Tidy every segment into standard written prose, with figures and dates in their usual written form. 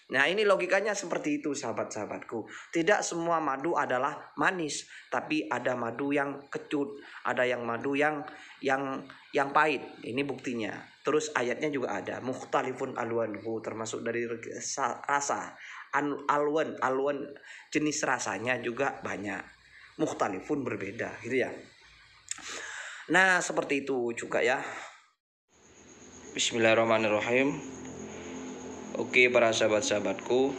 Nah, ini logikanya seperti itu, sahabat-sahabatku. Tidak semua madu adalah manis, tapi ada madu yang kecut, ada yang madu yang pahit. Ini buktinya. Terus ayatnya juga ada, mukhtalifun alwanuhu, termasuk dari rasa. Alwan jenis rasanya juga banyak. Mukhtalifun berbeda, gitu ya. Nah, seperti itu juga ya. Bismillahirrahmanirrahim. Oke para sahabat-sahabatku,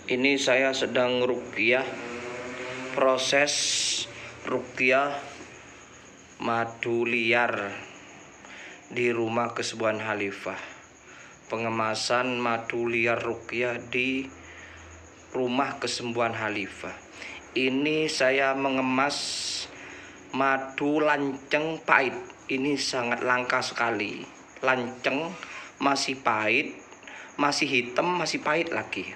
ini saya sedang ruqyah, proses ruqyah madu liar di rumah Kesembuhan Khalifah. Pengemasan madu liar ruqyah di rumah Kesembuhan Khalifah. Ini saya mengemas madu lanceng pahit. Ini sangat langka sekali. Lanceng masih pahit, masih hitam, masih pahit lagi.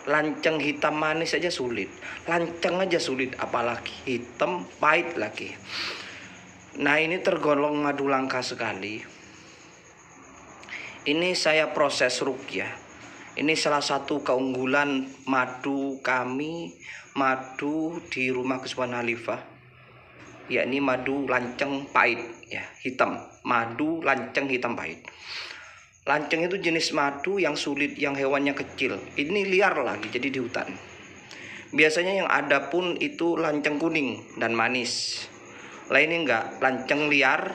Lanceng hitam manis aja sulit, lanceng aja sulit, apalagi hitam pahit lagi. Nah, ini tergolong madu langka sekali. Ini saya proses ruqyah. Ini salah satu keunggulan madu kami, madu di rumah Kesembuhan Khalifah, yakni madu lanceng pahit ya, hitam. Madu lanceng hitam pahit. Lanceng itu jenis madu yang sulit, yang hewannya kecil. Ini liar lagi, jadi di hutan. Biasanya yang ada pun itu lanceng kuning dan manis. Lah ini enggak, lanceng liar,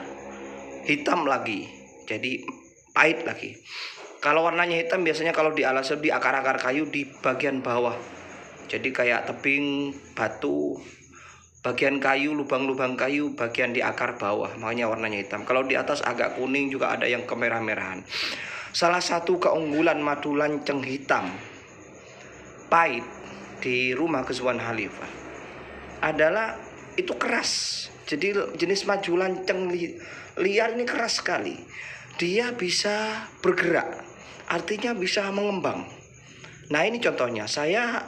hitam lagi, jadi pahit lagi. Kalau warnanya hitam biasanya kalau di alas, di akar-akar kayu di bagian bawah. Jadi kayak tebing, batu, bagian kayu, lubang-lubang kayu, bagian di akar bawah, makanya warnanya hitam. Kalau di atas agak kuning, juga ada yang kemerah-merahan. Salah satu keunggulan madu lanceng hitam pahit di rumah Kesembuhan Khalifah adalah itu keras. Jadi jenis madu lanceng liar ini keras sekali. Dia bisa bergerak, artinya bisa mengembang. Nah, ini contohnya, saya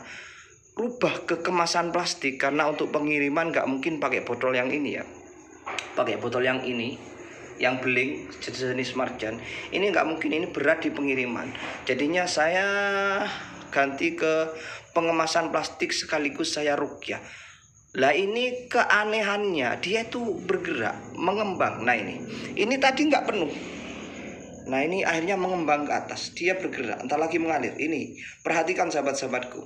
rubah ke kemasan plastik karena untuk pengiriman nggak mungkin pakai botol yang ini ya, pakai botol yang ini, yang beling jenis marjan. Ini nggak mungkin, ini berat di pengiriman. Jadinya saya ganti ke pengemasan plastik sekaligus saya ruqyah. Lah ini keanehannya, dia itu bergerak, mengembang. Nah ini tadi nggak penuh. Nah ini akhirnya mengembang ke atas, dia bergerak, entar lagi mengalir. Ini perhatikan sahabat-sahabatku,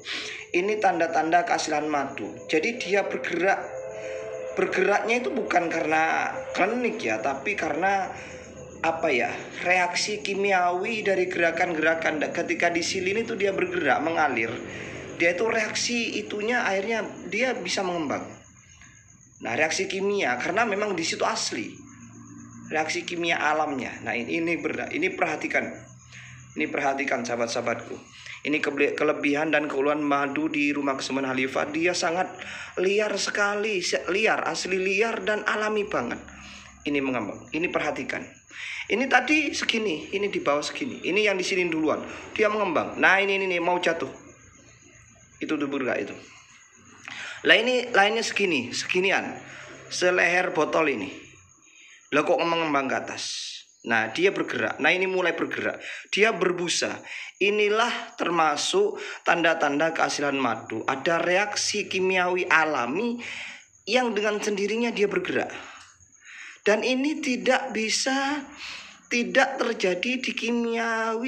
ini tanda-tanda keaslian madu. Jadi dia bergerak, bergeraknya itu bukan karena klinik ya, tapi karena apa ya, reaksi kimiawi dari gerakan-gerakan. Ketika disilin itu dia bergerak, mengalir. Dia itu reaksi itunya akhirnya dia bisa mengembang. Nah reaksi kimia, karena memang di situ asli reaksi kimia alamnya. Nah ini perhatikan, ini perhatikan sahabat-sahabatku. Ini kelebihan dan keunggulan madu di rumah Kesembuhan Khalifah. Dia sangat liar sekali, liar, asli liar dan alami banget. Ini mengembang, ini perhatikan. Ini tadi segini, ini di bawah segini. Ini yang di sini duluan, dia mengembang. Nah ini mau jatuh, itu bergerak itu. Lah ini lainnya segini, seginian, seleher botol ini. Lah kok mengembang ke atas. Nah dia bergerak. Nah ini mulai bergerak, dia berbusa. Inilah termasuk tanda-tanda keaslian madu. Ada reaksi kimiawi alami yang dengan sendirinya dia bergerak. Dan ini tidak terjadi di kimia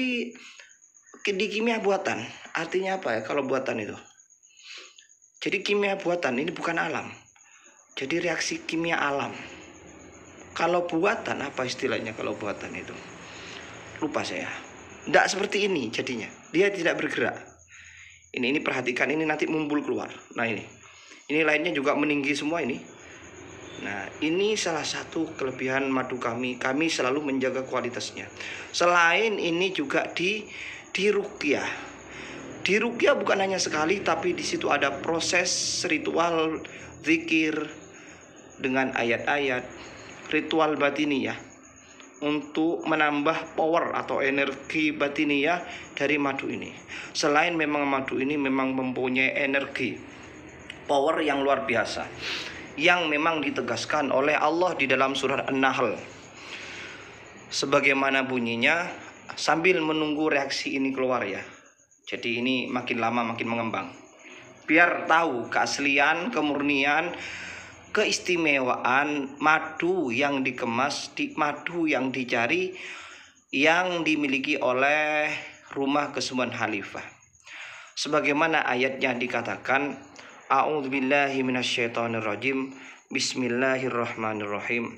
buatan. Artinya apa ya kalau buatan itu? Jadi kimia buatan ini bukan alam. Jadi reaksi kimia alam. Kalau buatan, apa istilahnya kalau buatan itu? Lupa saya. Tidak seperti ini jadinya. Dia tidak bergerak. Ini perhatikan, ini nanti mumbul keluar. Nah ini lainnya juga meninggi semua ini. Nah ini salah satu kelebihan madu kami. Kami selalu menjaga kualitasnya. Selain ini juga di ruqyah. Di ruqyah bukan hanya sekali, tapi di situ ada proses ritual zikir dengan ayat-ayat, ritual batiniyah untuk menambah power atau energi batiniyah dari madu ini. Selain memang madu ini memang mempunyai energi, power yang luar biasa, yang memang ditegaskan oleh Allah di dalam surah An-Nahl. Sebagaimana bunyinya, sambil menunggu reaksi ini keluar ya. Jadi ini makin lama makin mengembang. Biar tahu keaslian, kemurnian, keistimewaan madu yang dikemas, madu yang dicari, yang dimiliki oleh Rumah Kesembuhan Khalifah. Sebagaimana ayatnya dikatakan, A'udzubillahi minasyaitonirrajim, Bismillahirrahmanirrahim.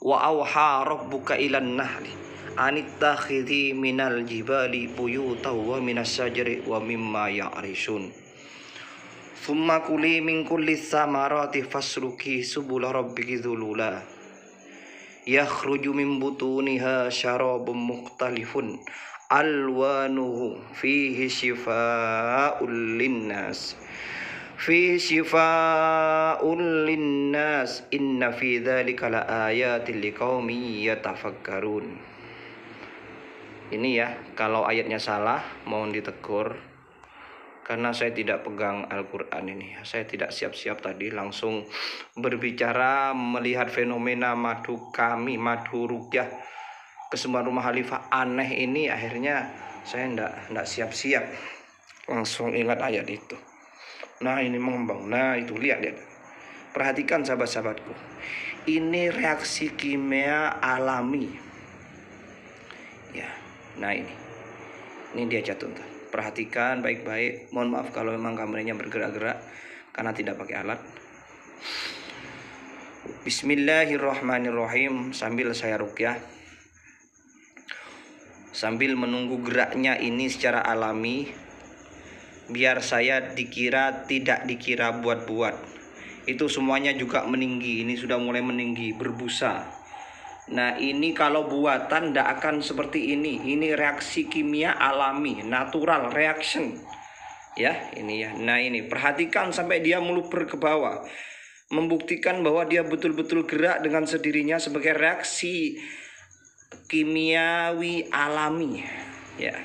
Wa auha rabbuka ilan nahli anittakhidhi minal jibali buyutaw wa minas sajari wa mimma ya'rishun. Thumma kuli min kulli thamarati fasluki subula rabbiki dhulula yakhruju min butuniha syarabun mukhtalifun alwanuhu fihi shifaa'un linnas inna fi dzalika laayatin liqaumin yatafakkarun. Ini ya, kalau ayatnya salah mohon ditegur, karena saya tidak pegang Al-Quran ini. Saya tidak siap-siap tadi langsung berbicara melihat fenomena madu kami, madu ruqyah Kesembuhan Rumah Khalifah aneh ini. Akhirnya saya tidak siap-siap, langsung ingat ayat itu. Nah ini mengembang, nah itu lihat. Perhatikan sahabat-sahabatku, ini reaksi kimia alami ya. Nah ini dia catat. Perhatikan baik-baik. Mohon maaf kalau memang kameranya bergerak-gerak karena tidak pakai alat. Bismillahirrahmanirrahim. Sambil saya ruqyah, sambil menunggu geraknya ini secara alami, biar saya tidak dikira buat-buat. Itu semuanya juga meninggi. Ini sudah mulai meninggi, berbusa. Nah ini kalau buatan tidak akan seperti ini. Ini reaksi kimia alami, natural reaction ya, ini ya. Nah ini perhatikan sampai dia meluber ke bawah, membuktikan bahwa dia betul-betul gerak dengan sendirinya sebagai reaksi kimiawi alami ya.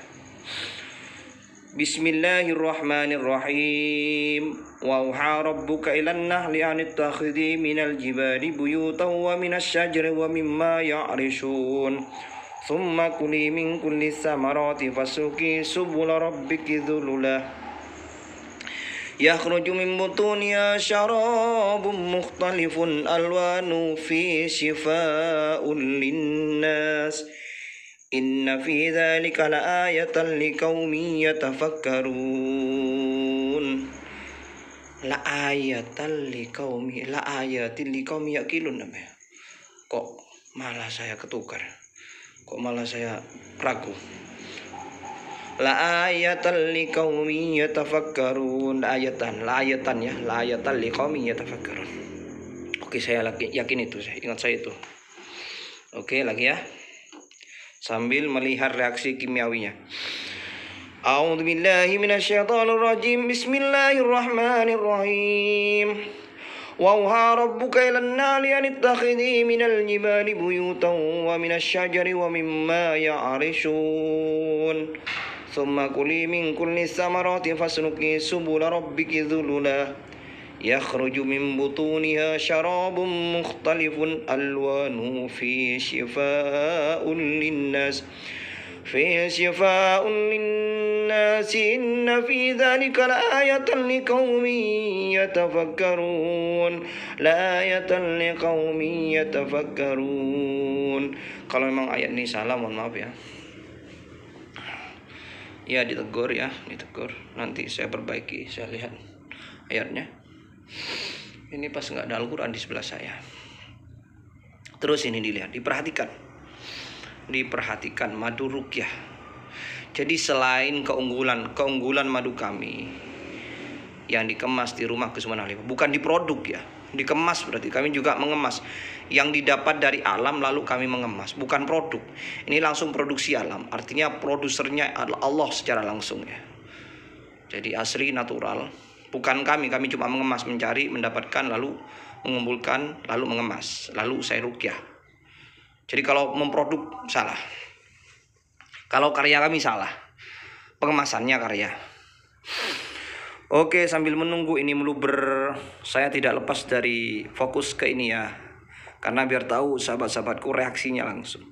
Bismillahirrahmanirrahim. Wa auha rabbuka ilan nahli anittakhidhi minal jibali buyutaw wa minas syajari wa mimma ya'rishun. Thumma kuli min kulli thamarati fasluki subula rabbiki dhulula yakhruju min butuniha syarabun mukhtalifun alwanu fi shifaa'un linnas inna fi dzalika laayatan liqaumin yatafakkarun. Laayatin liqaumin yaqilun. Kok malah saya ketukar? Kok malah saya ragu? Laayatan liqaumin yatafakkarun. Laayatan ya, laayatan liqaumin yatafakkarun. Oke, saya lagi yakin itu, saya ingat saya itu. Oke, lagi ya. Sambil melihat reaksi kimiawinya. A'udzu billahi minasyaitonir rajim. Bismillahirrahmanirrahim. Wa auha rabbuka ilan nahli anittakhidhi minal jibali buyutan wa minas syajari wa mimma ya'rishun. Thumma kuli min kulli thamarati fasluki subula rabbiki dhulula yakhruju min butuniha syarabun mukhtalifun alwanuhu fihi shifaa'un linnas inna fi dzalika laayatan liqaumin yatafakkarun. Kalau memang ayat ini salah mohon maaf ya. Ya ditegur ya, ditegur. Nanti saya perbaiki, saya lihat ayatnya. Ini pas nggak ada Al-Quran di sebelah saya. Terus ini dilihat, diperhatikan madu ruqyah. Jadi selain keunggulan madu kami yang dikemas di Rumah Kesembuhan Khalifah, bukan diproduk ya, dikemas, berarti kami juga mengemas yang didapat dari alam lalu kami mengemas, bukan produk. Ini langsung produksi alam, artinya produsernya adalah Allah secara langsung ya. Jadi asli natural, bukan kami cuma mengemas, mencari, mendapatkan, lalu mengumpulkan, lalu mengemas, lalu saya ruqyah. Jadi kalau memproduk salah, kalau karya kami salah, pengemasannya karya. Oke, sambil menunggu ini meluber, saya tidak lepas dari fokus ke ini ya, karena biar tahu sahabat-sahabatku reaksinya langsung.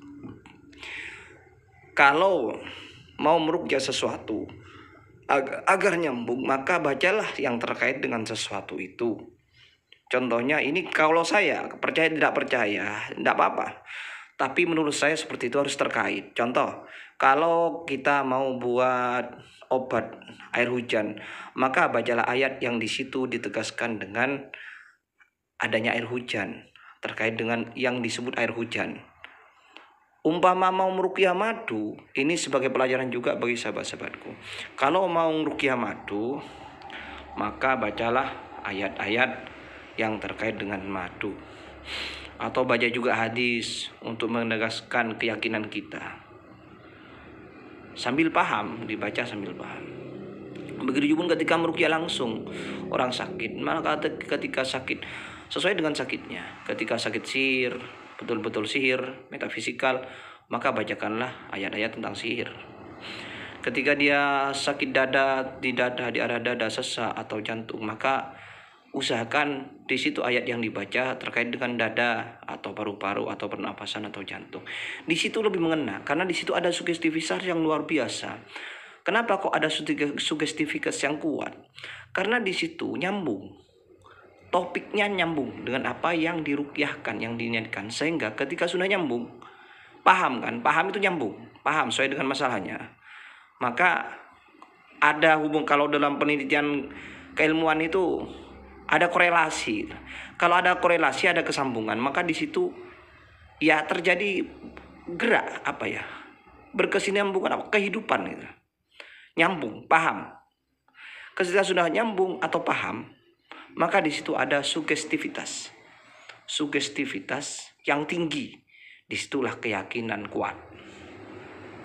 Kalau mau meruqyah sesuatu agar nyambung, maka bacalah yang terkait dengan sesuatu itu. Contohnya ini, kalau saya percaya tidak percaya tidak apa-apa, tapi menurut saya seperti itu harus terkait. Contoh, kalau kita mau buat obat air hujan, maka bacalah ayat yang di situ ditegaskan dengan adanya air hujan, terkait dengan yang disebut air hujan. Umpama mau meruqyah madu, ini sebagai pelajaran juga bagi sahabat-sahabatku. Kalau mau meruqyah madu, maka bacalah ayat-ayat yang terkait dengan madu. Atau baca juga hadis untuk menegaskan keyakinan kita. Sambil paham, dibaca sambil paham. Begitu pun ketika meruqyah langsung orang sakit, maka ketika sakit sesuai dengan sakitnya. Ketika sakit sihir, betul-betul sihir, metafisikal, maka bacakanlah ayat-ayat tentang sihir. Ketika dia sakit di arah dada, sesak atau jantung, maka usahakan di situ ayat yang dibaca terkait dengan dada atau paru-paru atau pernapasan atau jantung. Di situ lebih mengena karena di situ ada sugestivitas yang luar biasa. Kenapa kok ada sugestivitas yang kuat? Karena di situ nyambung. Topiknya nyambung dengan apa yang diruqyahkan, yang diniatkan, sehingga ketika sudah nyambung, paham kan? Paham itu nyambung, paham sesuai dengan masalahnya. Maka ada hubung, kalau dalam penelitian keilmuan itu ada korelasi. Kalau ada korelasi, ada kesambungan, maka di situ ya terjadi gerak berkesinambungan kehidupan gitu. Nyambung, paham. Ketika sudah nyambung atau paham, maka di situ ada sugestivitas yang tinggi. Disitulah keyakinan kuat.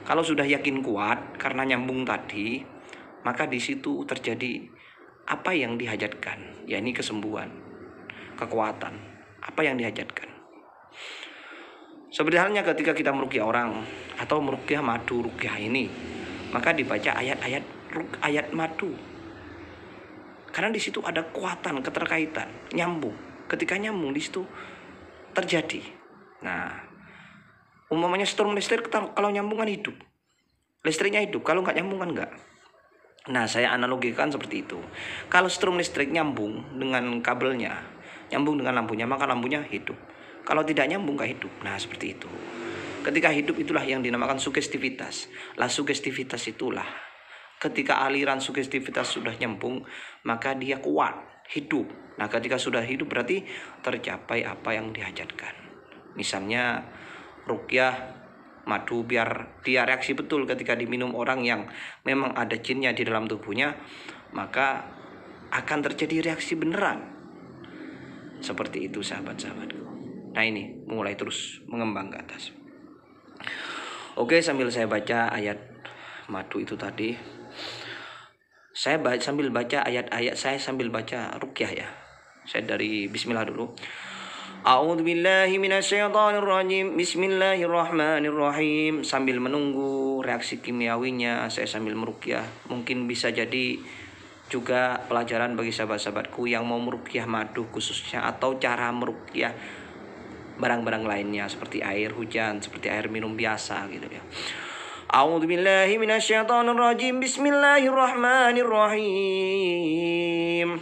Kalau sudah yakin kuat karena nyambung tadi, maka di situ terjadi apa yang dihajatkan, yakni kesembuhan, kekuatan, apa yang dihajatkan. Seperti halnya ketika kita meruqyah orang atau meruqyah madu ruqyah ini, maka dibaca ayat madu. Karena di situ ada kekuatan, keterkaitan, nyambung. Ketika nyambung di situ terjadi. Nah, umpamanya strum listrik kalau nyambung kan hidup. Listriknya hidup, kalau nggak nyambung kan nggak. Nah, saya analogikan seperti itu. Kalau strum listrik nyambung dengan kabelnya, nyambung dengan lampunya, maka lampunya hidup. Kalau tidak nyambung nggak hidup. Nah, seperti itu. Ketika hidup itulah yang dinamakan sugestivitas. Sugestivitas itulah ketika aliran sugestivitas sudah nyambung, maka dia kuat, hidup. Nah, ketika sudah hidup berarti tercapai apa yang dihajatkan. Misalnya ruqyah madu biar dia reaksi betul ketika diminum orang yang memang ada jinnya di dalam tubuhnya, maka akan terjadi reaksi beneran. Seperti itu sahabat-sahabatku. Nah, ini mulai terus mengembang ke atas. Oke, sambil saya baca ayat madu itu tadi, saya sambil baca ayat-ayat, saya sambil baca ruqyah ya. Saya dari bismillah dulu. A'udzubillahi minasyaitonirrajim. Bismillahirrahmanirrahim. Sambil menunggu reaksi kimiawinya, saya sambil meruqyah. Mungkin bisa jadi juga pelajaran bagi sahabat-sahabatku yang mau meruqyah madu khususnya, atau cara meruqyah barang-barang lainnya seperti air hujan, seperti air minum biasa gitu ya. A'udzubillahi minasyaitonirrajim. Bismillahirrahmanirrahim.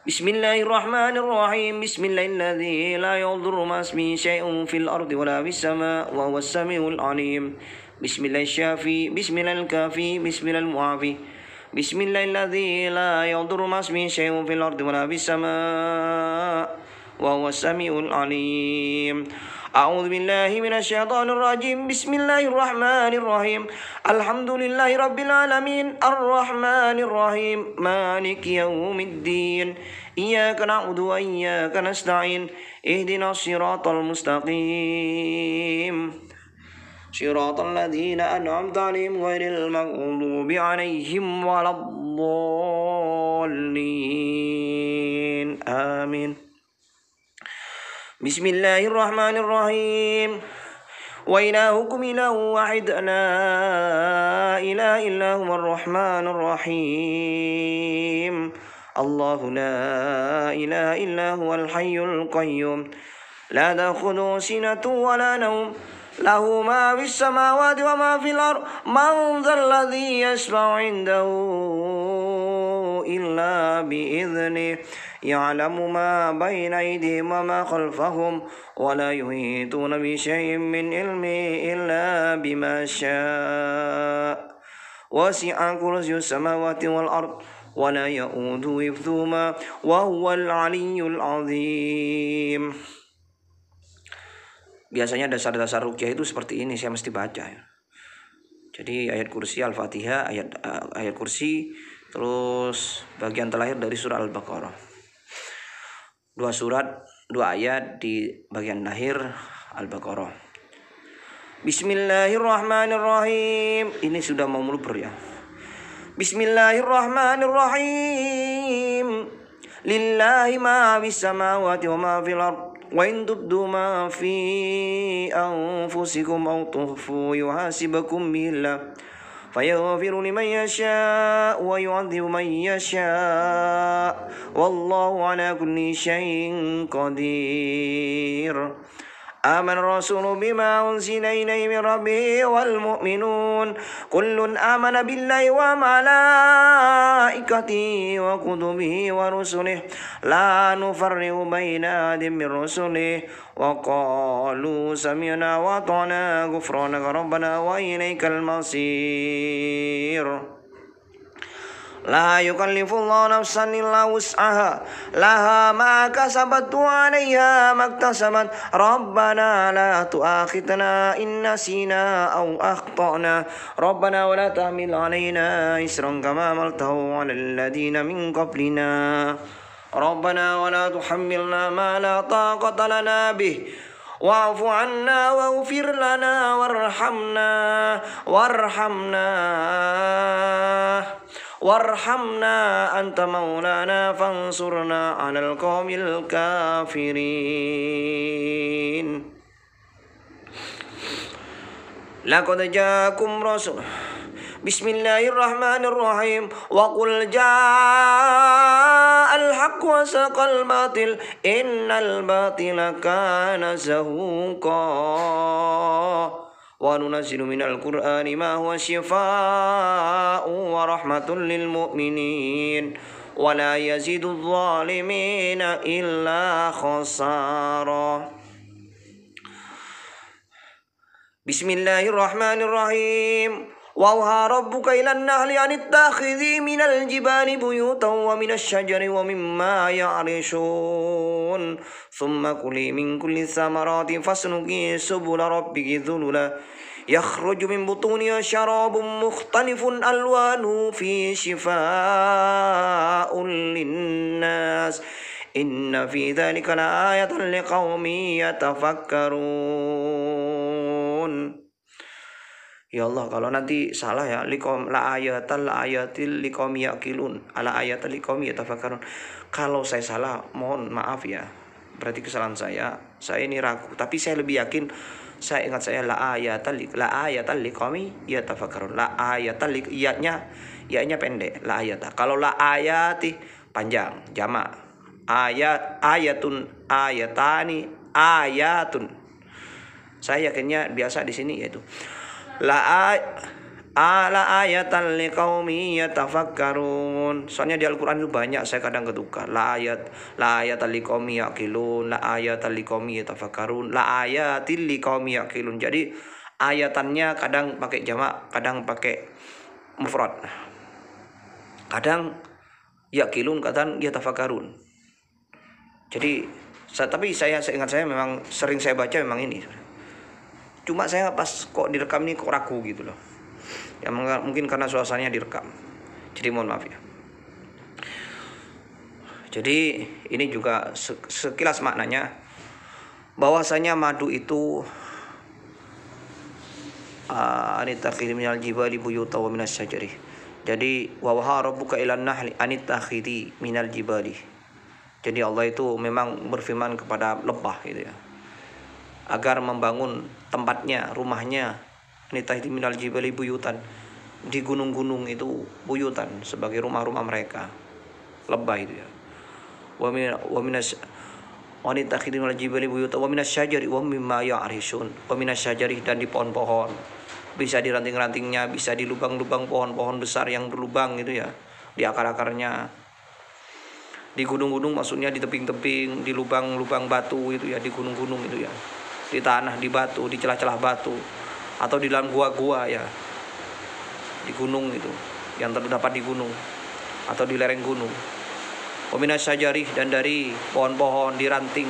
Bismillahirrahmanirrahim. Bismillahilladzi la yadurru ma ismihi syai'un fil ardi wala fis sama' wa huwas samiul alim. Bismillahirrahmanirrahim. Bismillahirkafi. Bismillahirmu'afi. Bismillahilladzi la yadurru ma ismihi syai'un fil ardi wala fis sama' wa huwas samiul alim. A'udzu billahi minasyaitonir rajim. Bismillahirrahmanirrahim. Alhamdulillahirabbil alamin. Arrahmanir rahim. Maliki yaumiddin. Iyyaka na'budu wa iyyaka nasta'in. Ihdinas siratal mustaqim. Siratal ladzina an'amta 'alaihim ghairil maghdubi 'alaihim waladdallin. Amin. Bismillahirrahmanirrahim. Wa ilahukum ilahu wahid la ilaha illa huwar rahmanur rahim. Allahu la ilaha illa huwal hayyul qayyum. لا تأخذه سنة ولا نوم له ما في السماوات وما في الأرض من ذا الذي يشفع عنده إلا بإذنه يعلم ما بين أيديهم وما خلفهم ولا يحيطون بشيء من علمه إلا بما شاء وسع كرسي السماوات والأرض ولا يؤوده حفظهما وهو العلي العظيم. Biasanya dasar-dasar ruqyah itu seperti ini saya mesti baca ya. Jadi ayat kursi Al-Fatihah, ayat kursi, terus bagian terakhir dari surah Al-Baqarah. 2 surat, 2 ayat di bagian akhir Al-Baqarah. Bismillahirrahmanirrahim. Ini sudah mau meluber ya. Bismillahirrahmanirrahim. Lillahi ma fis samawati wa ma fil ard. Wa in tubdu ma fi anfusikum aw tukhfu yuhasibukum billah. Fayaghfiru liman yasha' wa yu'adzibu man yasha' wallahu ala kulli syai'in qadir. آمن الرسول بما أنزل إليه من ربه والمؤمنون كل آمن بالله وملائكته وكتبه ورسله لا نفرق بين أحد من رسله وقالوا سمعنا وأطعنا غفرانك ربنا وإليك المصير. لا يكلف الله نفسا إلا وسعها لها ما كسبت وعليها ما اكتسبت ربنا لا تؤاخذنا إن نسينا أو أخطأنا ربنا ولا تحمل علينا إصرا كما حملته على الذين من قبلنا ربنا ولا تحملنا ما لا طاقة لنا به واعف عنا واغفر لنا وارحمنا أنت مولانا فانصرنا على القوم الكافرين. لقد جاءكم رسول بسم الله الرحمن الرحيم وقل جاء الحق وزهق الباطل إن الباطل كان زهوقا وننزل من القرآن ما هو شفاء ورحمة للمؤمنين ولا يزيد الظالمين إلا خسارا. بسم الله الرحمن الرحيم وأوحى ربك إلى النحل أن اتخذي من الجبال بيوتا ومن الشجر ومما يعرشون ثم كلي من كل الثمرات فاسلكي سبل ربك ذللا يخرج من بطونها شراب مختلف ألوانه فيه شفاء للناس إن في ذلك لآية لقوم يتفكرون. Ya Allah, kalau nanti salah ya, la ayatil liqaumi yaqilun, ala ayatil liqaumi yatafakkarun. Kalau saya salah, mohon maaf ya. Berarti kesalahan saya ini ragu. Tapi saya lebih yakin, saya ingat saya la ayatil liqaumi yatafakkarun. La ayatil ya-nya pendek, la ayata. Kalau la ayati panjang, jamak. Ayatun, ayatani, ayatun. Saya yakinnya biasa di sini yaitu la ayatan liqaumi yatafakkarun. Soalnya di Al-Qur'an itu banyak saya kadang ketukar. La ayatan liqaumi yaqilun, la ayatan liqaumi yatafakkarun, la ayatil liqaumi yaqilun. Jadi ayatannya kadang pakai jamak, kadang pakai mufrad. Kadang yaqilun, kadang yatafakkarun. Jadi tapi saya ingat saya memang sering saya baca memang ini. Cuma saya pas kok direkam ini kok ragu gitu loh. Ya mungkin karena suasananya direkam. Jadi mohon maaf ya. Jadi ini juga sekilas maknanya bahwasanya madu itu anittakhidhi minal jibali buyutan wa minas syajari. Jadi wa waha rabbuka ilan nahli anittakhidhi minal jibali. Jadi Allah itu memang berfirman kepada lebah gitu ya, agar membangun tempatnya, rumahnya, nitahdi minal jibali buyutan, di gunung-gunung itu buyutan sebagai rumah-rumah mereka, lebah itu ya. wa nitakhidin wal jibali buyuta wa minasyajari wa mimma ya'rishun. Wa minasyajari, dan di pohon-pohon. Bisa di ranting-rantingnya, bisa di lubang-lubang pohon-pohon besar yang berlubang gitu ya, di akar-akarnya. Di gunung-gunung maksudnya di tebing-tebing, di lubang-lubang batu itu ya, di gunung-gunung itu ya. Di tanah, di batu, di celah-celah batu, atau di dalam gua-gua ya. Di gunung itu, yang terdapat di gunung atau di lereng gunung. Wa minasyajari, dan dari pohon-pohon di ranting,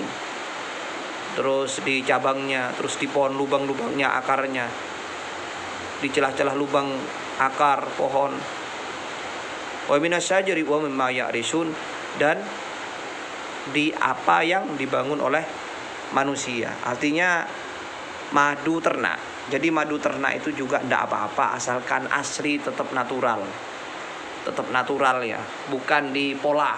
terus di cabangnya, terus di pohon lubang-lubangnya, akarnya, di celah-celah lubang akar pohon. Wa minasyajari wa mimma ya'rishun, dan di apa yang dibangun oleh manusia. Artinya madu ternak. Jadi madu ternak itu juga tidak apa-apa asalkan asli, tetap natural. Tetap natural ya, bukan dipola.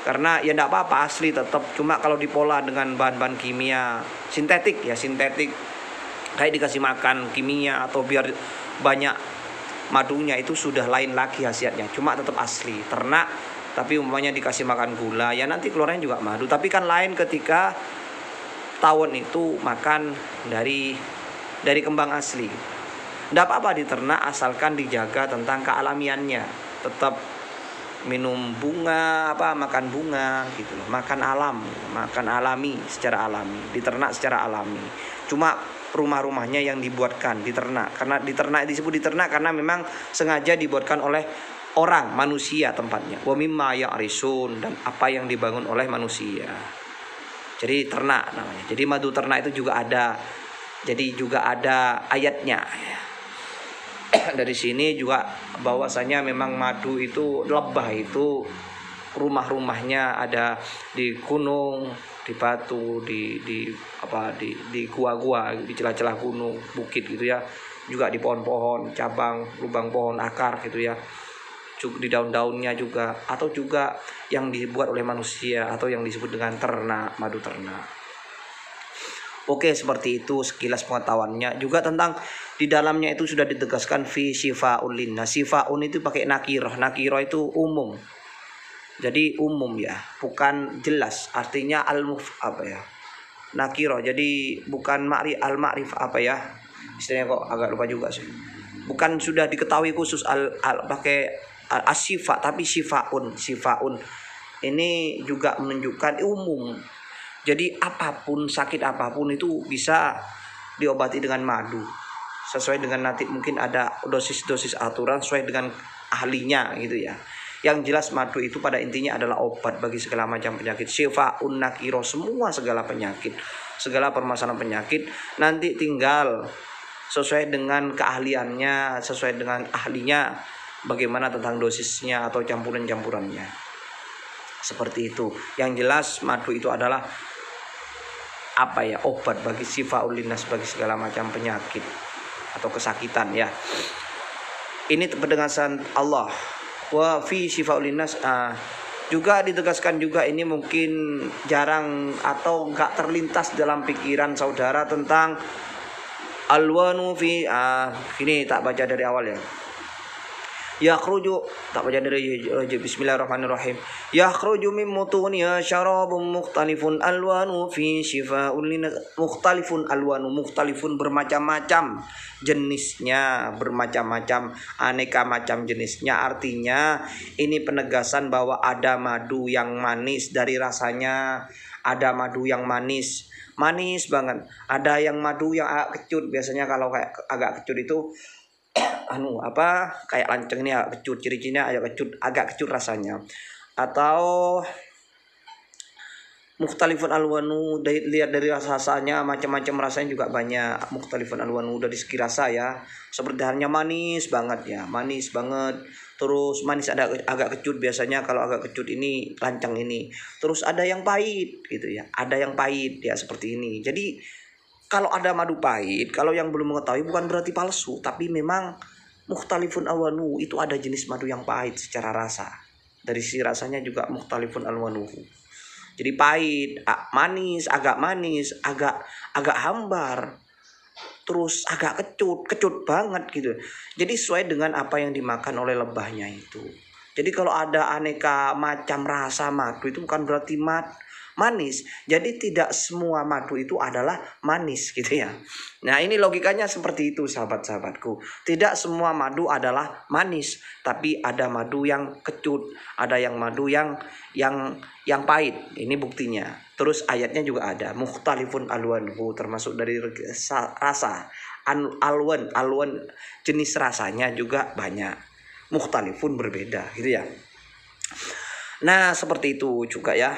Karena ya tidak apa-apa asli tetap, cuma kalau dipola dengan bahan-bahan kimia sintetik ya, sintetik kayak dikasih makan kimia atau biar banyak madunya, itu sudah lain lagi khasiatnya. Cuma tetap asli ternak, tapi umpamanya dikasih makan gula ya nanti keluarnya juga madu. Tapi kan lain ketika tawon itu makan dari kembang asli. Tidak apa-apa diternak asalkan dijaga tentang kealamiannya. Tetap minum bunga, makan bunga gitu loh, makan alam, makan alami, secara alami, diternak secara alami. Cuma rumah-rumahnya yang dibuatkan diternak, karena diternak disebut diternak karena memang sengaja dibuatkan oleh orang, manusia tempatnya. Wa mimma ya'rishun, dan apa yang dibangun oleh manusia. Jadi ternak namanya. Jadi madu ternak itu juga ada. Jadi juga ada ayatnya. Dari sini juga bahwasanya memang madu itu, lebah itu rumah-rumahnya ada di gunung, di batu, di gua-gua, di celah-celah gunung, bukit gitu ya. Juga di pohon-pohon, cabang, lubang pohon, akar gitu ya. Di daun-daunnya juga, atau juga yang dibuat oleh manusia atau yang disebut dengan ternak, madu ternak. Oke, seperti itu sekilas pengetahuannya. Juga tentang di dalamnya itu sudah ditegaskan fi syifaa'un linnas. Syifaa'un itu pakai nakirah. Nakirah itu umum. Jadi umum ya, bukan jelas. Artinya nakirah. Jadi bukan al-ma'rif istilahnya kok agak lupa juga sih. Bukan sudah diketahui khusus pakai asyifa, tapi syifaun. Ini juga menunjukkan umum. Jadi apapun, sakit apapun itu bisa diobati dengan madu. Sesuai dengan nanti mungkin ada dosis-dosis aturan sesuai dengan ahlinya gitu ya. Yang jelas madu itu pada intinya adalah obat bagi segala macam penyakit. Syifaun nakiro, semua segala penyakit, segala permasalahan penyakit. Nanti tinggal sesuai dengan keahliannya, sesuai dengan ahlinya, bagaimana tentang dosisnya atau campuran-campurannya. Seperti itu. Yang jelas madu itu adalah obat bagi syifaul linnas, bagi segala macam penyakit atau kesakitan ya. Ini penjelasan Allah. Wa fi syifaul linnas, juga ditegaskan juga, ini mungkin jarang atau enggak terlintas dalam pikiran saudara tentang alwanu fi ini tak baca dari awal ya. Yakhruju, tak baca dari bismillahirrahmanirrahim. Yakhruju min mutuniha syarabun mukhtalifun alwanu fi shifaa'un linnas. Mukhtalifun alwanu, mukhtalifun bermacam-macam jenisnya, bermacam-macam, aneka macam jenisnya. Artinya ini penegasan bahwa ada madu yang manis dari rasanya, ada madu yang manis banget, ada yang madu yang agak kecut. Biasanya kalau kayak agak kecut itu kayak lanceng ini agak kecut, ciri-cirinya agak kecut rasanya. Atau mukhtalifun alwanu, lihat dari rasanya, macam-macam rasanya juga banyak. Mukhtalifun alwanu dari segi rasa ya, seperti halnya manis banget ya, manis banget. Terus manis ada agak kecut, biasanya kalau agak kecut ini lancang ini. Terus ada yang pahit gitu ya, ada yang pahit ya seperti ini. Jadi kalau ada madu pahit, kalau yang belum mengetahui bukan berarti palsu, tapi memang mukhtalifun alwanu itu ada jenis madu yang pahit secara rasa. Dari sisi rasanya juga mukhtalifun alwanu. Jadi pahit, manis, agak hambar, terus agak kecut banget gitu. Jadi sesuai dengan apa yang dimakan oleh lebahnya itu. Jadi kalau ada aneka macam rasa madu itu bukan berarti manis. Jadi tidak semua madu itu adalah manis gitu ya. Nah ini logikanya seperti itu sahabat-sahabatku. Tidak semua madu adalah manis, tapi ada madu yang kecut, ada yang madu yang pahit. Ini buktinya. Terus ayatnya juga ada mukhtalifun alwanuhu, termasuk dari rasa alwan jenis rasanya juga banyak. Mukhtalifun berbeda gitu ya. Nah seperti itu juga ya.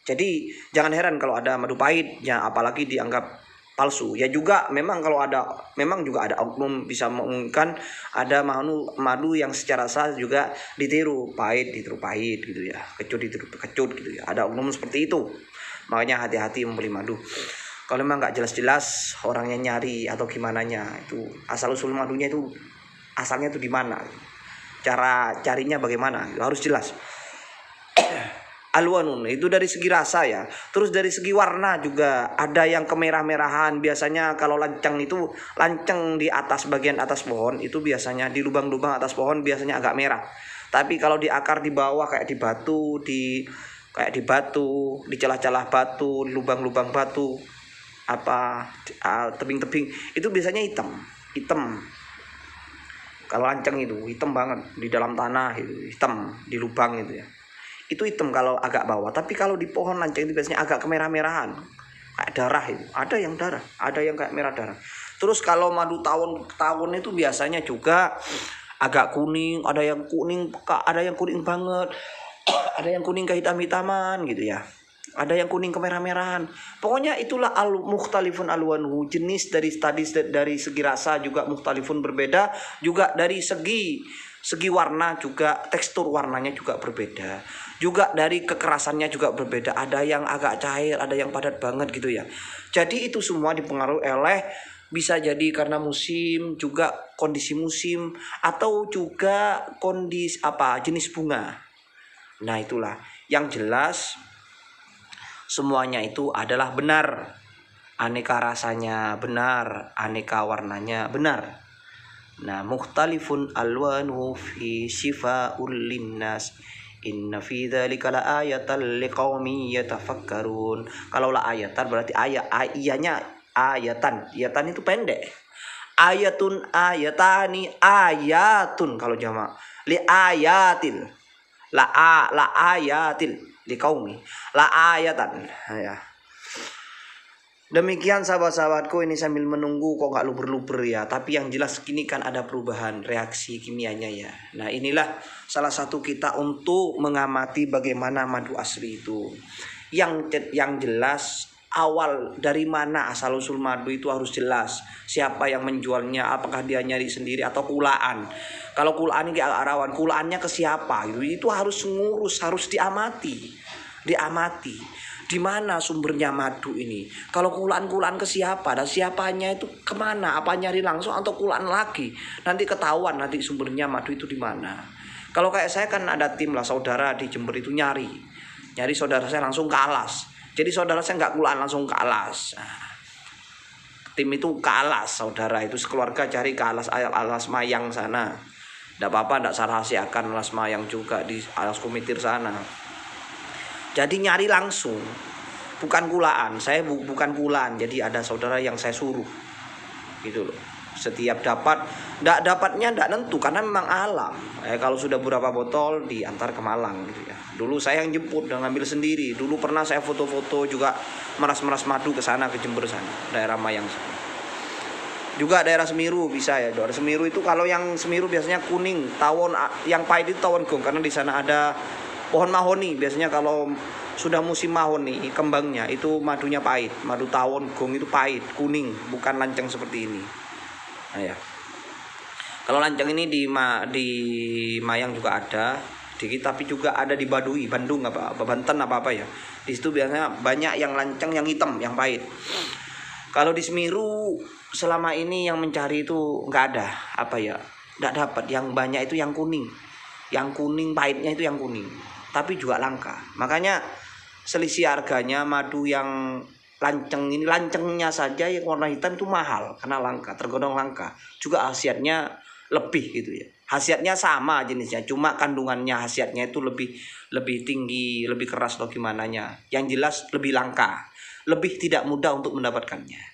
Jadi jangan heran kalau ada madu pahit ya, apalagi dianggap palsu. Ya juga memang memang juga ada oknum bisa mengumumkan ada madu yang secara sah juga ditiru pahit gitu ya, kecut ditiru kecut gitu ya. Ada oknum seperti itu. Makanya hati-hati membeli madu. Kalau memang nggak jelas-jelas orangnya nyari atau gimana nya, itu asal usul madunya itu asalnya itu di mana, cara carinya bagaimana, itu harus jelas. Alwanun itu dari segi rasa ya. Terus dari segi warna juga ada yang kemerah-merahan. Biasanya kalau lanceng itu lanceng di atas bagian atas pohon itu biasanya di lubang-lubang atas pohon biasanya agak merah. Tapi kalau di akar di bawah kayak di batu, di celah-celah batu, lubang-lubang batu, tebing-tebing itu biasanya hitam. Kalau lanceng itu hitam banget di dalam tanah, itu hitam di lubang itu ya. Itu hitam kalau agak bawah, tapi kalau di pohon lanceng itu biasanya agak kemerah-merahan, kayak darah itu. Ada yang darah, ada yang kayak merah darah. Terus kalau madu tawon itu biasanya juga agak kuning, ada yang kuning banget, ada yang kuning kehitam-hitaman gitu ya. Ada yang kuning kemerah-merahan. Pokoknya itulah mukhtalifun alwanuhu, jenis dari segi rasa juga mukhtalifun berbeda, juga dari segi warna juga, tekstur warnanya juga berbeda. Juga dari kekerasannya juga berbeda. Ada yang agak cair, ada yang padat banget gitu ya. Jadi itu semua dipengaruhi oleh, bisa jadi karena musim, juga kondisi musim, atau juga kondisi jenis bunga. Nah itulah yang jelas semuanya itu adalah benar. Aneka rasanya benar, aneka warnanya benar. Nah, mukhtalifun alwanuhu fi shifa'ul linnas. Inna fi dzalika laayatan liqaumin yatafakkarun. Kalau la ayatan berarti iyanya ayatan. Ayatan itu pendek. Ayatun ayatani ayatun kalau jamak. Li ayatil. La ayatil liqaumi. La ayatan. Ya. Demikian sahabat-sahabatku, ini sambil menunggu kok nggak luber-luber ya. Tapi yang jelas kini kan ada perubahan reaksi kimianya ya. Nah inilah salah satu kita untuk mengamati bagaimana madu asli itu. Yang jelas awal dari mana asal usul madu itu harus jelas. Siapa yang menjualnya, apakah dia nyari sendiri atau kulaan. Kalau kulaan ini agak rawan, kulaannya ke siapa gitu. Itu harus ngurus, harus diamati. Di mana sumbernya madu ini? Kalau kulaan ke siapa? Dan siapanya itu kemana? Apa nyari langsung atau kulaan lagi? Nanti ketahuan nanti sumbernya madu itu di mana. Kalau kayak saya kan ada tim lah, saudara di Jember itu nyari saudara saya langsung ke Alas. Jadi saudara saya nggak kulaan langsung ke Alas. Nah, tim itu ke Alas, saudara itu sekeluarga cari ke Alas Mayang sana. Nggak apa-apa, nggak salah siakan Alas Mayang juga di Alas Kumitir sana. Jadi nyari langsung, bukan kulaan. Saya bukan kulaan, jadi ada saudara yang saya suruh, gitu loh. Setiap dapatnya ndak nentu karena memang alam. Kalau sudah beberapa botol diantar ke Malang, gitu ya. Dulu saya yang jemput dan ngambil sendiri. Dulu pernah saya foto-foto juga meras madu ke sana, ke Jember sana, daerah Mayang sana. Juga daerah Semeru bisa ya. Daerah Semeru itu kalau yang Semeru biasanya kuning, tawon, yang pahit itu tawon gong karena di sana ada pohon mahoni. Biasanya kalau sudah musim mahoni kembangnya itu madunya pahit. Madu tawon gong itu pahit, kuning, bukan lanceng seperti ini. Nah ya. Kalau lanceng ini di Mayang juga ada, tapi juga ada di Baduy, Bandung Banten apa ya. Di situ biasanya banyak yang lanceng, yang hitam, yang pahit. Kalau di Semeru selama ini yang mencari itu nggak ada, nggak dapat. Yang banyak itu yang kuning. Yang kuning pahitnya itu yang kuning. Tapi juga langka. Makanya selisih harganya madu yang lanceng ini, lancengnya saja yang warna hitam itu mahal karena langka, tergolong langka. Juga khasiatnya lebih gitu ya. Khasiatnya sama jenisnya, cuma kandungannya khasiatnya itu lebih tinggi, lebih keras atau gimana nya. Yang jelas lebih langka, lebih tidak mudah untuk mendapatkannya.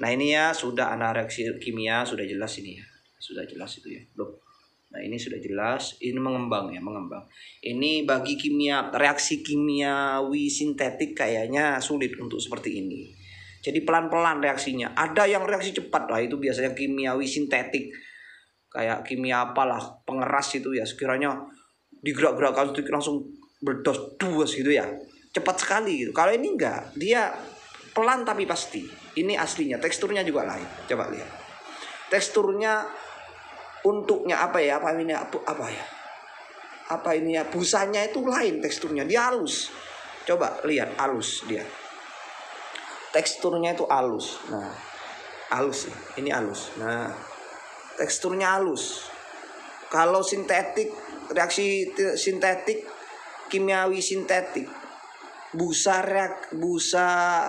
Nah ini ya sudah ana reaksi kimia, sudah jelas ini ya, sudah jelas itu ya. Loh. Nah ini sudah jelas, ini mengembang ya, mengembang. Ini bagi reaksi kimiawi sintetik kayaknya sulit untuk seperti ini. Jadi pelan-pelan reaksinya. Ada yang reaksi cepat lah, itu biasanya kimiawi sintetik. Kayak kimia apalah, pengeras itu ya, sekiranya digerak-gerakkan langsung berdos duas gitu ya. Cepat sekali gitu. Kalau ini enggak, dia pelan tapi pasti. Ini aslinya, teksturnya juga lain. Coba lihat. Teksturnya untuknya apa ya? Apa ini ya? Busanya itu lain teksturnya, dia halus. Coba lihat, halus dia. Teksturnya itu halus. Nah, halus ini halus. Nah, teksturnya halus. Kalau sintetik, reaksi sintetik, kimiawi sintetik, busa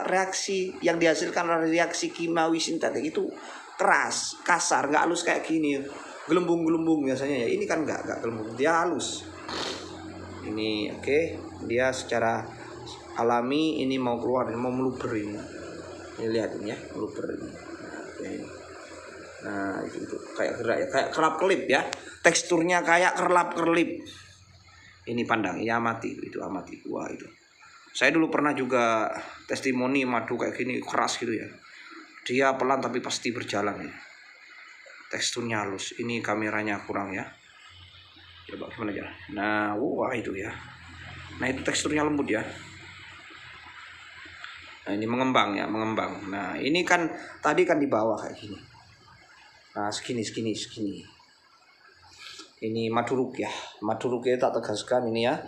reaksi yang dihasilkan oleh reaksi kimiawi sintetik itu keras, kasar, nggak halus kayak gini, gelembung-gelembung biasanya ya. Ini kan nggak gelembung, dia halus. Ini oke, dia secara alami ini mau keluar, mau meluber ini. Ini lihat ini ya, meluber ini. Nah itu kayak gerak ya, kayak kerap kelip ya. Teksturnya kayak kerlap-kerlip. Ini pandang, ya amati itu amati. Wah itu. Saya dulu pernah juga testimoni madu kayak gini, keras gitu ya. Dia pelan tapi pasti berjalan ya. Teksturnya halus. Ini kameranya kurang ya. Coba gimana aja. Nah, wah itu ya. Nah itu teksturnya lembut ya. Nah ini mengembang ya, mengembang. Nah ini kan tadi kan di bawah kayak gini. Nah segini. Ini madu ruqyah. Madu ruqyah tak tegaskan ini ya.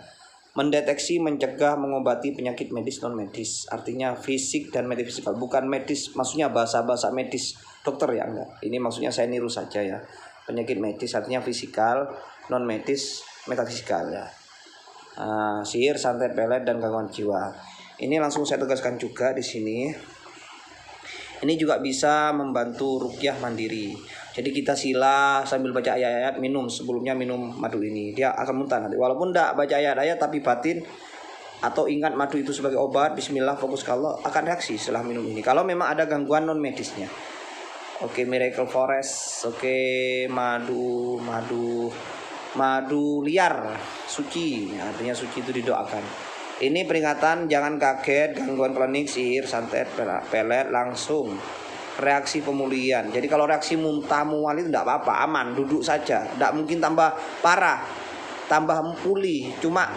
Mendeteksi, mencegah, mengobati penyakit medis non medis. Artinya fisik dan metafisikal. Bukan medis, maksudnya bahasa-bahasa medis dokter ya enggak. Ini maksudnya saya niru saja ya. Penyakit medis artinya fisikal, non medis, metafisikal ya. Sihir, santet, pelet dan gangguan jiwa. Ini langsung saya tegaskan juga di sini. Ini juga bisa membantu ruqyah mandiri. Jadi kita sila sambil baca ayat-ayat, minum sebelumnya minum madu ini. Dia akan muntah nanti. Walaupun tidak baca ayat-ayat tapi batin atau ingat madu itu sebagai obat, bismillah fokus ke Allah, akan reaksi setelah minum ini. Kalau memang ada gangguan non medisnya. Oke, Miracle Forest. Oke, madu liar suci. Artinya suci itu didoakan. Ini peringatan, jangan kaget, gangguan klinik, sihir, santet, pelet, langsung reaksi pemulihan. Jadi kalau reaksi muntah mual itu tidak apa-apa, aman, duduk saja. Tidak mungkin tambah parah, tambah pulih. Cuma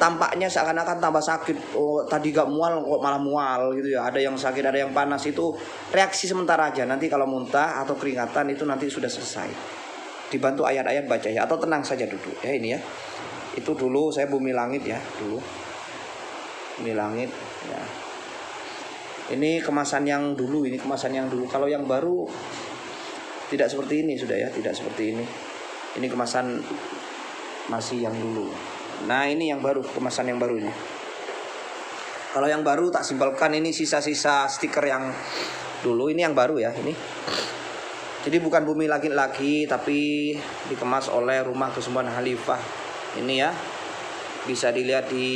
tampaknya seakan-akan tambah sakit. Oh tadi gak mual kok malah mual gitu ya. Ada yang sakit, ada yang panas, itu reaksi sementara aja. Nanti kalau muntah atau keringatan itu nanti sudah selesai. Dibantu ayat-ayat baca ya, atau tenang saja duduk ya ini ya. Itu dulu saya Bumi Langit ya, dulu Bumi Langit ya. Ini kemasan yang dulu, Kalau yang baru tidak seperti ini sudah ya, tidak seperti ini. Ini kemasan masih yang dulu. Nah ini yang baru, kemasan yang baru ini. Kalau yang baru tak simpelkan, ini sisa-sisa stiker yang dulu. Ini yang baru ya ini. Jadi bukan Bumi Langit lagi, tapi dikemas oleh Rumah Kesembuhan Khalifah. Ini ya, bisa dilihat di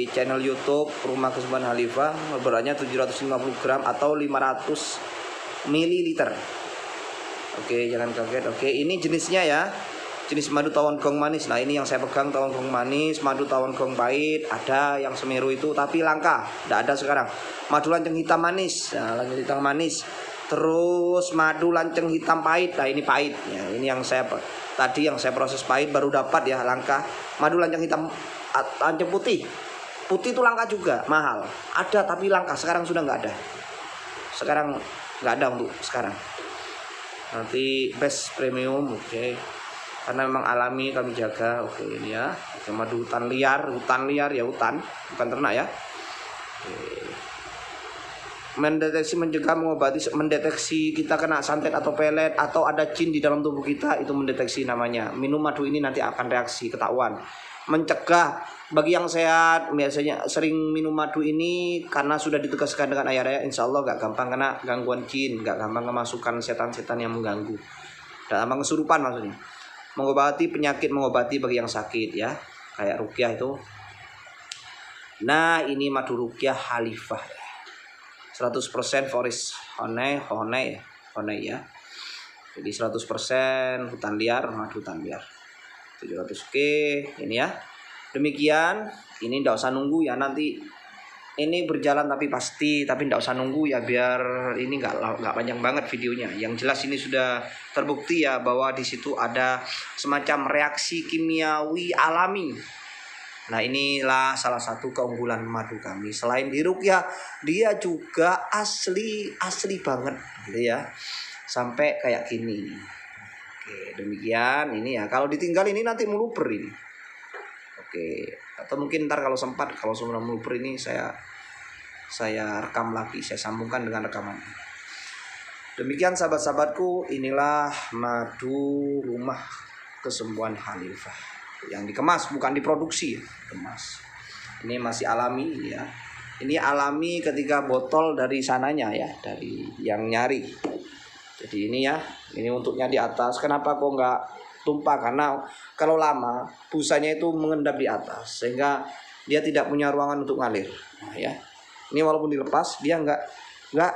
channel YouTube Rumah Kesembuhan Khalifah. Beratnya 750 gram atau 500 ml. Oke, jangan kaget. Oke, ini jenisnya ya, jenis madu tawon gong manis. Nah ini yang saya pegang tawon gong manis. Madu tawon gong pahit ada yang semeru itu, tapi langka, tidak ada sekarang. Madu lanceng hitam manis. Nah lanceng hitam manis. Terus madu lanceng hitam pahit. Nah ini pahit ya, ini yang saya tadi yang saya proses pahit baru dapat ya, langka. Madu lanceng hitam, lanceng putih itu langka juga, mahal. Ada tapi langka, sekarang sudah nggak ada. Sekarang nggak ada untuk sekarang. Nanti best premium, oke. Karena memang alami kami jaga, oke ini ya. Oke, madu hutan liar ya, hutan, bukan ternak ya. Oke. Mendeteksi, mencegah, mengobati, mendeteksi kita kena santet atau pelet atau ada jin di dalam tubuh kita, itu mendeteksi namanya. Minum madu ini nanti akan reaksi, ketahuan. Mencegah, bagi yang sehat biasanya sering minum madu ini karena sudah ditegaskan dengan ayat-ayat, insya Allah gak gampang kena gangguan jin, gak gampang kemasukan setan-setan yang mengganggu, gak gampang kesurupan maksudnya. mengobati penyakit, mengobati bagi yang sakit ya, kayak ruqyah itu. Nah, ini madu ruqyah Khalifah 100% forest honey ya. Jadi 100% hutan liar, madu hutan liar. 700 ini ya. Demikian, ini ndak usah nunggu ya, nanti ini berjalan tapi pasti, tapi ndak usah nunggu ya, biar ini nggak panjang banget videonya. Yang jelas ini sudah terbukti ya bahwa di situ ada semacam reaksi kimiawi alami. Nah, inilah salah satu keunggulan madu kami. Selain di ruqyah, dia juga asli banget gitu ya. Sampai kayak gini. Oke, demikian ini ya. Kalau ditinggal ini nanti meluber ini. Oke, atau mungkin ntar kalau sempat, kalau sudah meluber ini saya rekam lagi, saya sambungkan dengan rekaman. Demikian sahabat-sahabatku, inilah madu rumah kesembuhan Khalifah yang dikemas, bukan diproduksi, dikemas. Ini masih alami ya. Ini alami ketika botol dari sananya ya, dari yang nyari. Jadi ini ya, ini untuknya di atas. Kenapa kok nggak tumpah? Karena kalau lama busanya itu mengendap di atas sehingga dia tidak punya ruangan untuk ngalir. Nah, ya. Ini walaupun dilepas dia nggak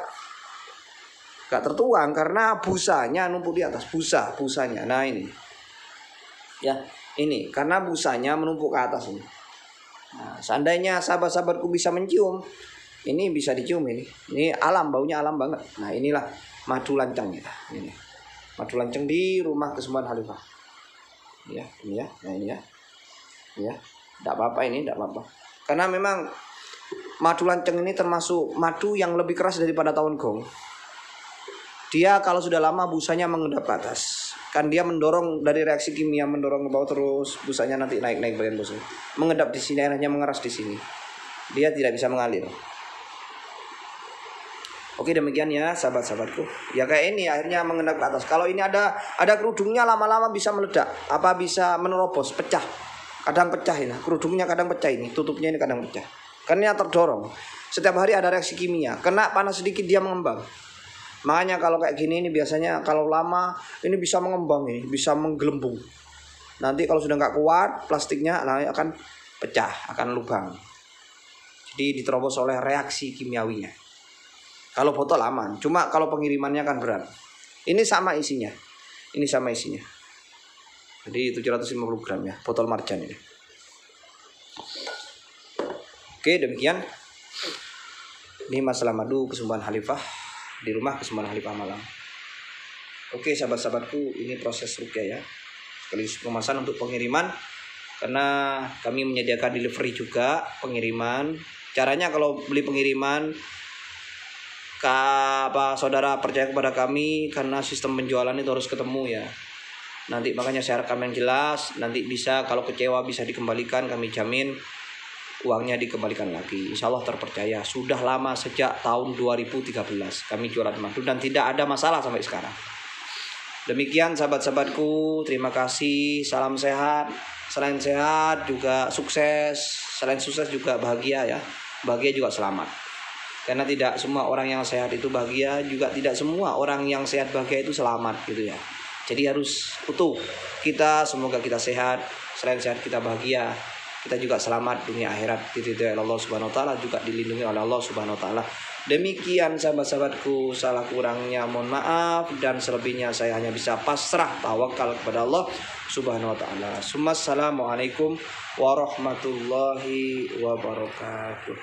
tertuang karena busanya numpuk di atas, busanya. Nah, ini. Ya, ini karena busanya menumpuk ke atas ini. Nah, seandainya sahabat-sahabatku bisa mencium, ini bisa dicium ini. Ini alam, baunya alam banget. Nah, inilah madu lancang ya. Ini. Madu lancang di rumah kesembuhan Khalifah. Ya, ini ya. Nah, ini ya. Ya, enggak apa-apa ini, enggak apa-apa. Karena memang madu lancang ini termasuk madu yang lebih keras daripada tawon gong. Dia kalau sudah lama busanya mengendap ke atas. Kan dia mendorong dari reaksi kimia, mendorong ke bawah terus, busanya nanti naik bagian busanya. Mengendap di sini, airnya mengeras di sini. Dia tidak bisa mengalir. Oke, demikian ya sahabat-sahabatku. Ya kayak ini akhirnya mengendap ke atas. Kalau ini ada kerudungnya lama-lama bisa meledak, apa bisa menerobos, pecah. Kadang pecah ini, kerudungnya kadang pecah ini, tutupnya ini kadang pecah. Karena terdorong. Setiap hari ada reaksi kimia. Kena panas sedikit dia mengembang. Makanya kalau kayak gini ini biasanya kalau lama ini bisa mengembang, ini bisa menggelembung. Nanti kalau sudah nggak kuat plastiknya akan pecah, akan lubang. Jadi diterobos oleh reaksi kimiawinya. Kalau botol aman, cuma kalau pengirimannya kan berat. Ini sama isinya. Jadi 750 gram ya, botol marjan ini. Oke, demikian. Ini masalah madu kesembuhan Khalifah di rumah kesembuhan Khalifah Malang. Oke sahabat-sahabatku, ini proses ruqyah ya, sekaligus pemasan untuk pengiriman, karena kami menyediakan delivery juga pengiriman. Caranya kalau beli pengiriman, saudara percaya kepada kami, karena sistem penjualan itu harus ketemu ya. Nanti makanya saya rekam yang jelas, nanti bisa kalau kecewa bisa dikembalikan, kami jamin uangnya dikembalikan lagi. Insya Allah terpercaya. Sudah lama, sejak tahun 2013 kami jualan madu dan tidak ada masalah sampai sekarang. Demikian sahabat-sahabatku, terima kasih. Salam sehat. Selain sehat juga sukses. Selain sukses juga bahagia ya. Bahagia juga selamat. Karena tidak semua orang yang sehat itu bahagia, juga tidak semua orang yang sehat bahagia itu selamat gitu ya. Jadi harus utuh. Semoga kita sehat. Selain sehat kita bahagia. Kita juga selamat dunia akhirat, diridhoi Allah Subhanahu wa taala, juga dilindungi oleh Allah Subhanahu wa taala. Demikian sahabat-sahabatku, salah kurangnya mohon maaf, dan selebihnya saya hanya bisa pasrah tawakal kepada Allah Subhanahu wa taala. Assalamualaikum warahmatullahi wabarakatuh.